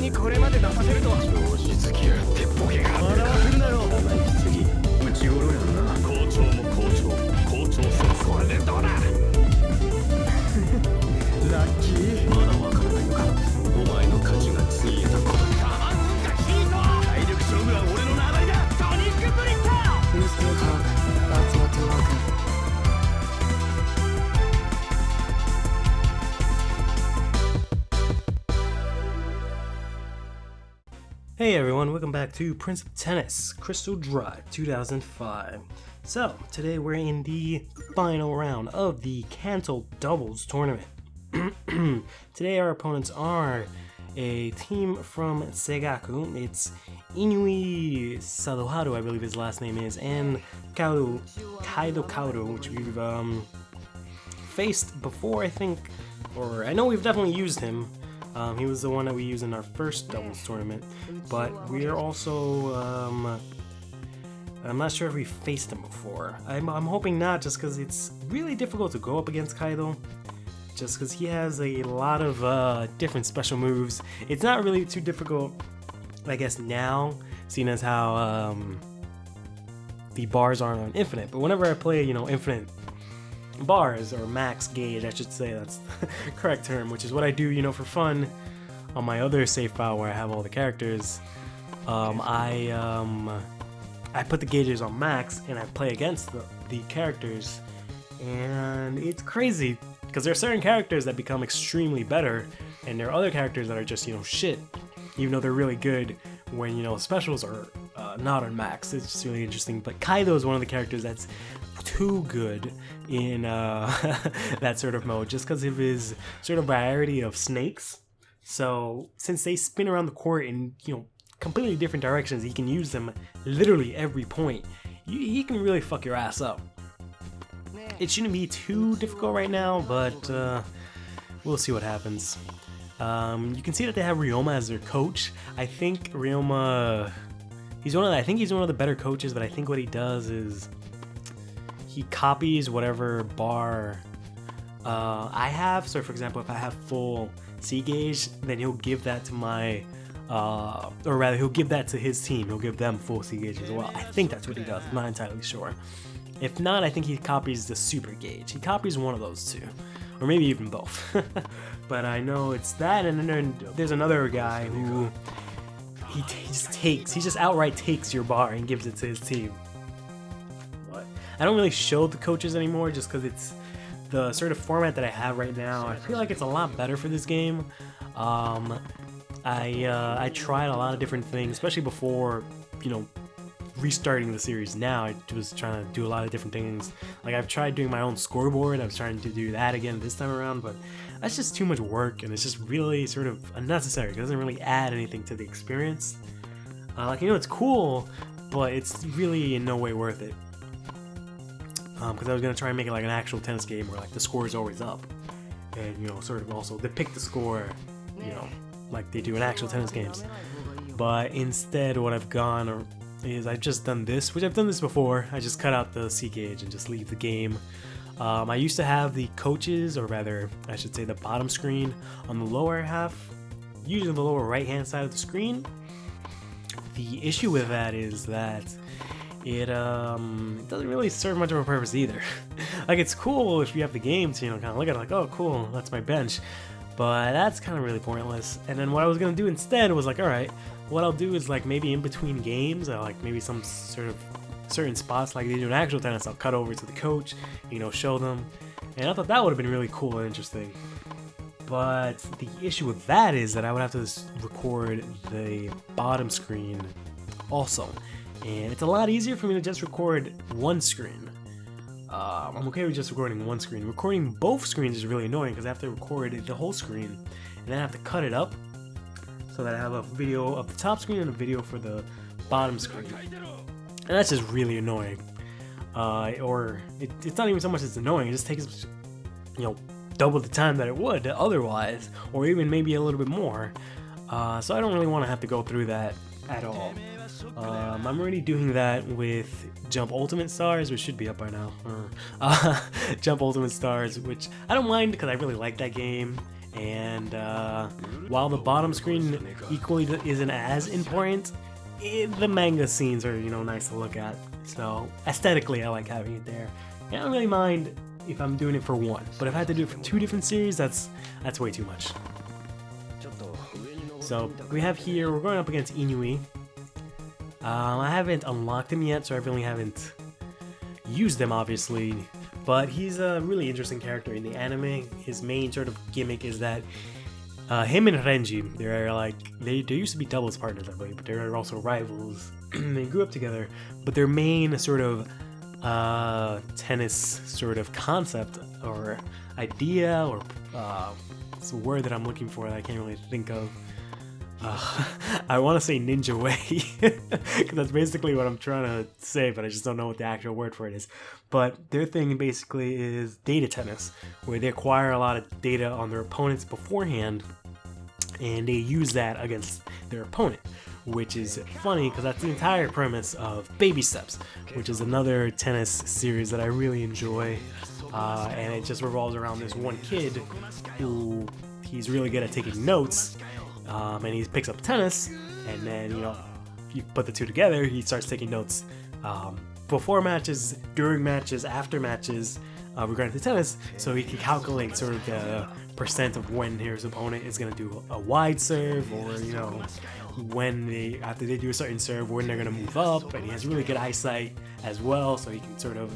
にこれまで出させるとは。調子付きやがってボケがあって笑わせるだろう。次内頃やんな。校長も校長先これでどうだ。ラッキー。まだわからないのか。お前の勝ちがついえたことに。体力勝負は俺の名前だ。ソニックブリッター。 Mr. Hawk, that's what to welcome. Hey everyone, welcome back to Prince of Tennis Crystal Drive 2005. So, today we're in the final round of the Kantou doubles tournament. Today our opponents are a team from Seigaku. It's Inui Sadoharu, I believe his last name is, and Kaido Kaoru, which we've faced before, I think, or I know we've definitely used him. He was the one that we used in our first doubles tournament, but we are also, I'm not sure if we faced him before. I'm hoping not, just because it's really difficult to go up against Kaido, just because he has a lot of different special moves. It's not really too difficult, I guess, now, seeing as how the bars aren't on infinite, but whenever I play, you know, infinite bars, or max gauge, I should say, that's the correct term, which is what I do, you know, for fun on my other save file where I have all the characters. I put the gauges on max and I play against the characters, and it's crazy because there are certain characters that become extremely better, and there are other characters that are just, you know, shit, even though they're really good when, you know, specials are not on max. It's just really interesting. But Kaido is one of the characters that's too good in that sort of mode, just because of his sort of variety of snakes. So since they spin around the court in, you know, completely different directions, he can use them literally every point. He can really fuck your ass up. It shouldn't be too difficult right now, but we'll see what happens. You can see that they have Ryoma as their coach. I think Ryoma, he's one of the better coaches, but I think what he does is he copies whatever bar I have. So for example, if I have full C gauge, then he'll give that to my, or rather he'll give that to his team. He'll give them full C gauge as well. I think that's what he does. I'm not entirely sure. If not, I think he copies the super gauge. He copies one of those two, or maybe even both. But I know it's that, and then there's another guy who he just outright takes your bar and gives it to his team. I don't really show the coaches anymore, just because it's the sort of format that I have right now. I feel like it's a lot better for this game. I tried a lot of different things, especially before, you know, restarting the series. Now I was trying to do a lot of different things. Like, I've tried doing my own scoreboard. I was trying to do that again this time around, but that's just too much work, and it's just really sort of unnecessary. It doesn't really add anything to the experience. Like, you know, it's cool, but it's really in no way worth it. Because I was going to try and make it like an actual tennis game where, like, the score is always up, and, you know, sort of also depict the score, you know, like they do in actual tennis games. But instead what I've gone is I've just done this, which I've done this before. I just cut out the C gauge and just leave the game. I used to have the coaches, or rather I should say the bottom screen, on the lower half, usually the lower right hand side of the screen. The issue with that is that it doesn't really serve much of a purpose either. Like, it's cool if you have the game to, you know, kind of look at it like, oh cool, that's my bench, but that's kind of really pointless. And then what I was gonna do instead was like, alright, what I'll do is, like, maybe in between games, like maybe some sort of certain spots like they do in actual tennis, I'll cut over to the coach, you know, show them, and I thought that would have been really cool and interesting. But the issue with that is that I would have to record the bottom screen also, and it's a lot easier for me to just record one screen. I'm okay with just recording one screen. Recording both screens is really annoying because I have to record the whole screen and then I have to cut it up so that I have a video of the top screen and a video for the bottom screen, and that's just really annoying. Or it's not even so much it's annoying, it just takes, you know, double the time that it would otherwise, or even maybe a little bit more. So I don't really want to have to go through that at all. I'm already doing that with Jump Ultimate Stars, which should be up by now. Jump Ultimate Stars, which I don't mind because I really like that game, And while the bottom screen equally isn't as important, the manga scenes are, you know, nice to look at. So aesthetically, I like having it there. I don't really mind if I'm doing it for one, but if I had to do it for 2 different series, that's way too much. So we have here, we're going up against Inui. I haven't unlocked him yet, so I really haven't used him, obviously. But he's a really interesting character in the anime. His main sort of gimmick is that him and Renji, they're like, they used to be doubles partners, I believe, but they're also rivals. They grew up together, but their main sort of tennis sort of concept or idea, or it's a word that I'm looking for that I can't really think of. I want to say ninja way, because that's basically what I'm trying to say, but I just don't know what the actual word for it is. But their thing basically is data tennis, where they acquire a lot of data on their opponents beforehand, and they use that against their opponent, which is funny because that's the entire premise of Baby Steps, which is another tennis series that I really enjoy, and it just revolves around this one kid who he's really good at taking notes. And he picks up tennis, and then, you know, you put the two together, he starts taking notes before matches, during matches, after matches, regarding to tennis, so he can calculate sort of the percent of when his opponent is going to do a wide serve, or, you know, when after they do a certain serve, when they're going to move up, and he has really good eyesight as well, so he can sort of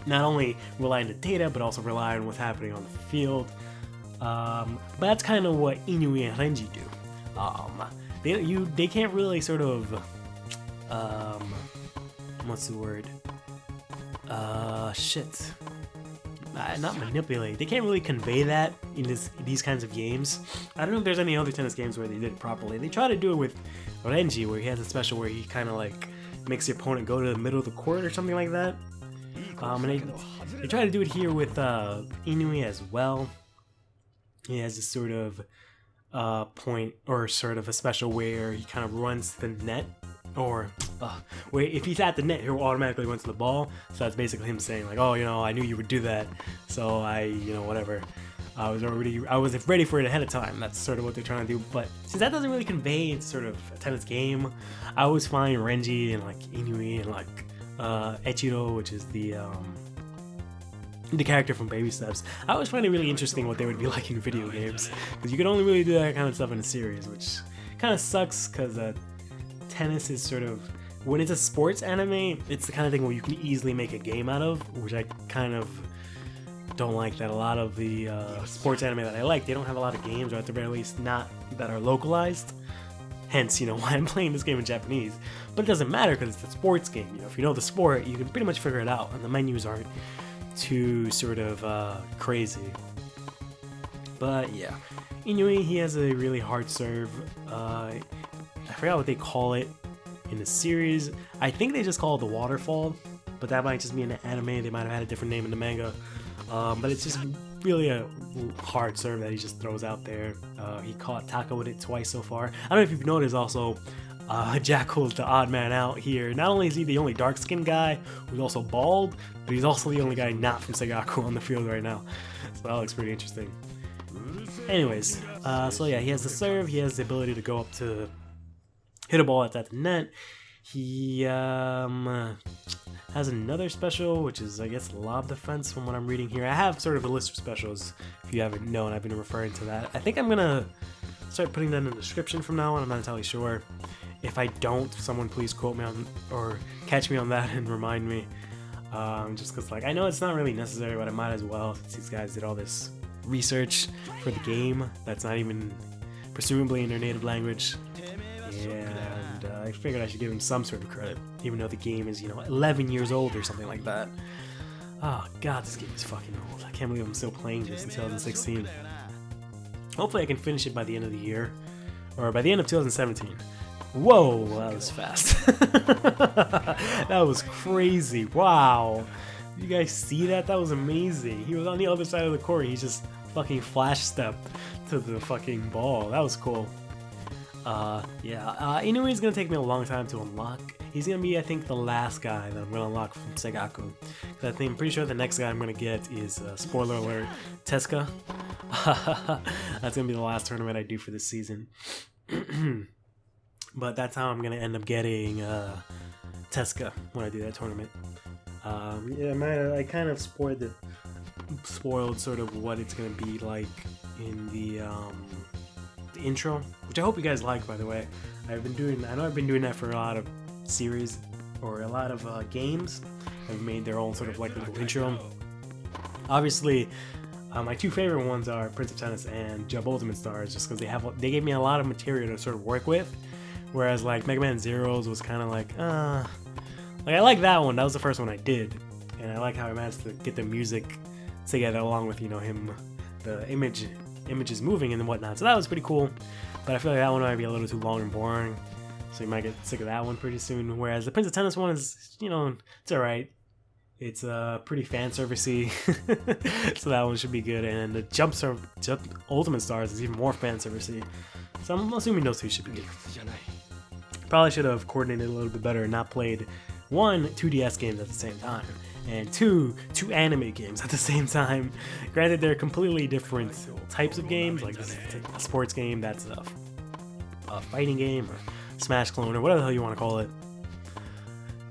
not only rely on the data, but also rely on what's happening on the field. But that's kind of what Inui and Renji do. They can't really sort of what's the word? Not manipulate. They can't really convey that in these kinds of games. I don't know if there's any other tennis games where they did it properly. They try to do it with Renji, where he has a special where he kind of like makes the opponent go to the middle of the court or something like that. And they try to do it here with Inui as well. He has this sort of point, or sort of a special where he kind of runs to the net, or where if he's at the net, he'll automatically run to the ball. So that's basically him saying like, oh, you know, I knew you would do that, so whatever. I was ready for it ahead of time. That's sort of what they're trying to do. But since that doesn't really convey sort of a tennis game, I always find Renji and like Inui and like Echiro, which is the character from Baby Steps, I always find it really interesting what they would be like in video games, because you can only really do that kind of stuff in a series, which kind of sucks, because tennis is sort of, when it's a sports anime, it's the kind of thing where you can easily make a game out of, which I kind of don't like. That a lot of the sports anime that I like, they don't have a lot of games, or at the very least not that are localized, hence, you know, why I'm playing this game in Japanese. But it doesn't matter, because it's a sports game. You know, if you know the sport, you can pretty much figure it out, and the menus aren't too sort of crazy. But yeah, Inui, he has a really hard serve. I forgot what they call it in the series. I think they just call it the waterfall, but that might just be in the anime. They might have had a different name in the manga. But it's just really a hard serve that he just throws out there. He caught Taka with it twice so far. I don't know if you've noticed also, Jackal's the odd man out here. Not only is he the only dark-skinned guy who's also bald, but he's also the only guy not from Segaku on the field right now. So that looks pretty interesting. Anyways, so yeah, he has the serve, he has the ability to go up to hit a ball at that net. He has another special, which is, I guess, lob defense from what I'm reading here. I have sort of a list of specials, if you haven't known. I've been referring to that. I think I'm gonna start putting that in the description from now on. I'm not entirely sure. If I don't, someone please quote me on, or catch me on that and remind me. Just because, like, I know it's not really necessary, but I might as well, since these guys did all this research for the game that's not even presumably in their native language. And I figured I should give them some sort of credit, even though the game is, 11 years old or something like that. Oh god, this game is fucking old. I can't believe I'm still playing this in 2016. Hopefully I can finish it by the end of the year, or by the end of 2017. Whoa, that was fast. That was crazy. Wow. You guys see that? That was amazing. He was on the other side of the court. He just fucking flash stepped to the fucking ball. That was cool. Inui is gonna take me a long time to unlock. He's gonna be, I think, the last guy that I'm gonna unlock from Segaku. I'm pretty sure the next guy I'm gonna get is, spoiler alert, Tezuka. That's gonna be the last tournament I do for this season. But that's how I'm gonna end up getting Teska when I do that tournament. Yeah, man, I kind of spoiled sort of what it's gonna be like in the intro, which I hope you guys like. By the way, I know I've been doing that for a lot of series or a lot of games. I've made their own sort of like little intro. Obviously, my two favorite ones are Prince of Tennis and Jump Ultimate Stars, just because they gave me a lot of material to sort of work with. Whereas like Mega Man Zeros was kind of like I like that one. That was the first one I did, and I like how I managed to get the music together along with him, the images moving and whatnot. So that was pretty cool. But I feel like that one might be a little too long and boring, so you might get sick of that one pretty soon. Whereas the Prince of Tennis one is it's alright. It's pretty fan servicey, so that one should be good. And the Jump Ultimate Stars is even more fan servicey, so I'm assuming those two should be good. Probably should have coordinated a little bit better and not played 1, 2 DS games at the same time, and 2 anime games at the same time. Granted, they're completely different types of games. Like this is a sports game, that's a fighting game, or Smash clone, or whatever the hell you want to call it.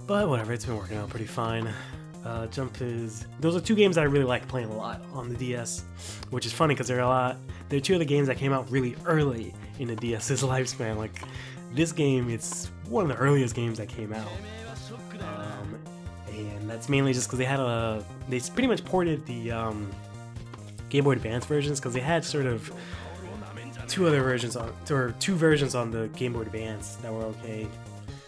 But whatever, it's been working out pretty fine. Those are 2 games that I really like playing a lot on the DS, which is funny because they're 2 of the games that came out really early in the DS's lifespan. Like this game, it's one of the earliest games that came out, and that's mainly just because they pretty much ported the Game Boy Advance versions, because they had sort of 2 versions on the Game Boy Advance that were okay.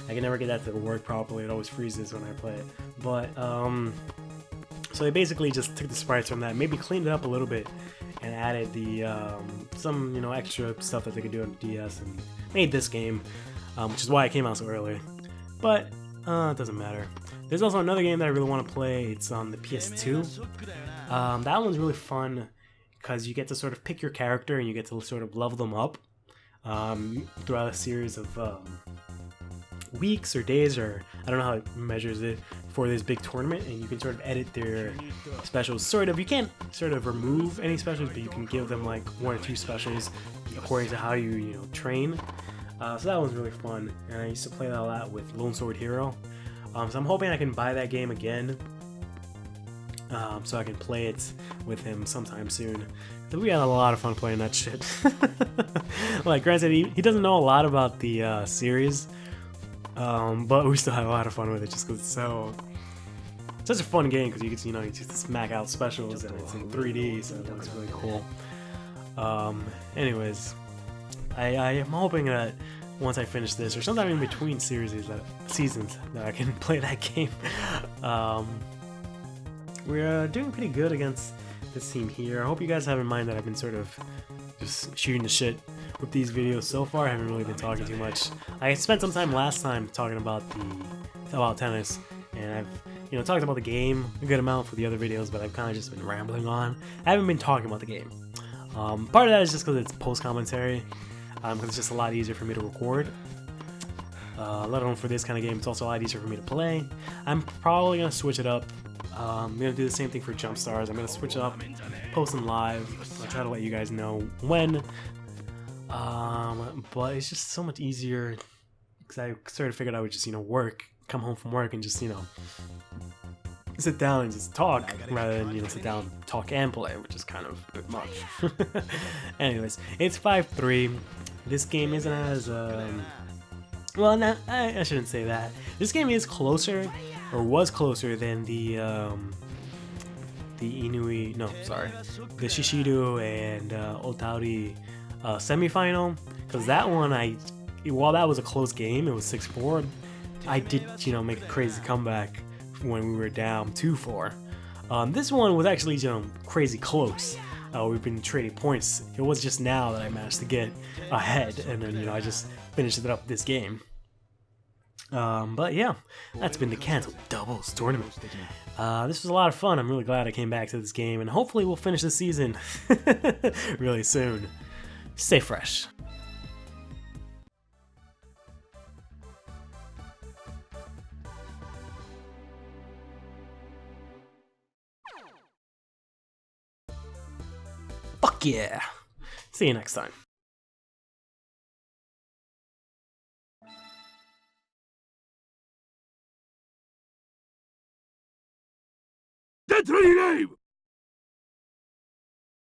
I can never get that to work properly. It always freezes when I play it. But, so they basically just took the sprites from that, maybe cleaned it up a little bit, and added the, some, extra stuff that they could do on the DS, and made this game, which is why it came out so early. But, it doesn't matter. There's also another game that I really want to play. It's on the PS2. That one's really fun, because you get to sort of pick your character, and you get to sort of level them up, throughout a series of, weeks or days, or I don't know how it measures it, for this big tournament, and you can sort of edit their specials. You can't sort of remove any specials, but you can give them like 1 or 2 specials according to how you train. So that one's really fun, and I used to play that a lot with Lone Sword Hero. So I'm hoping I can buy that game again, so I can play it with him sometime soon. We had a lot of fun playing that shit. Like, granted, he doesn't know a lot about the series, but we still had a lot of fun with it just because it's such a fun game, because you get to, you get to smack out specials, and it's in 3D, so it looks really cool. Anyways, I am hoping that once I finish this, or sometime in between seasons, that I can play that game. We're doing pretty good against this team here. I hope you guys have in mind that I've been sort of just shooting the shit with these videos so far. I haven't really been talking too much. I spent some time last time talking about tennis, and I've talked about the game a good amount for the other videos, but I've kind of just been rambling on. I haven't been talking about the game. Part of that is just because it's post commentary, because it's just a lot easier for me to record. Let alone for this kind of game, it's also a lot easier for me to play. I'm probably gonna switch it up. I'm gonna do the same thing for Jump Stars. I'm gonna switch it up, post them live. I'll try to let you guys know when. But it's just so much easier, because I sort of figured I would just come home from work and just sit down and just talk, rather than sit down, talk, and play, which is kind of a bit much. Anyways, it's 5-3. This game isn't as well, nah, I shouldn't say that. This game is closer, or was closer, than the the Shishido and Otauri semifinal, because that one, while that was a close game, it was 6-4. I did make a crazy comeback when we were down 2-4. This one was actually crazy close. We've been trading points. It was just now that I managed to get ahead, and then I just finished it up this game. But yeah, that's been the Kantou doubles tournament. This was a lot of fun. I'm really glad I came back to this game, and hopefully we'll finish the season really soon. Stay fresh. Fuck Fuck yeah. See you next time. Deadly name!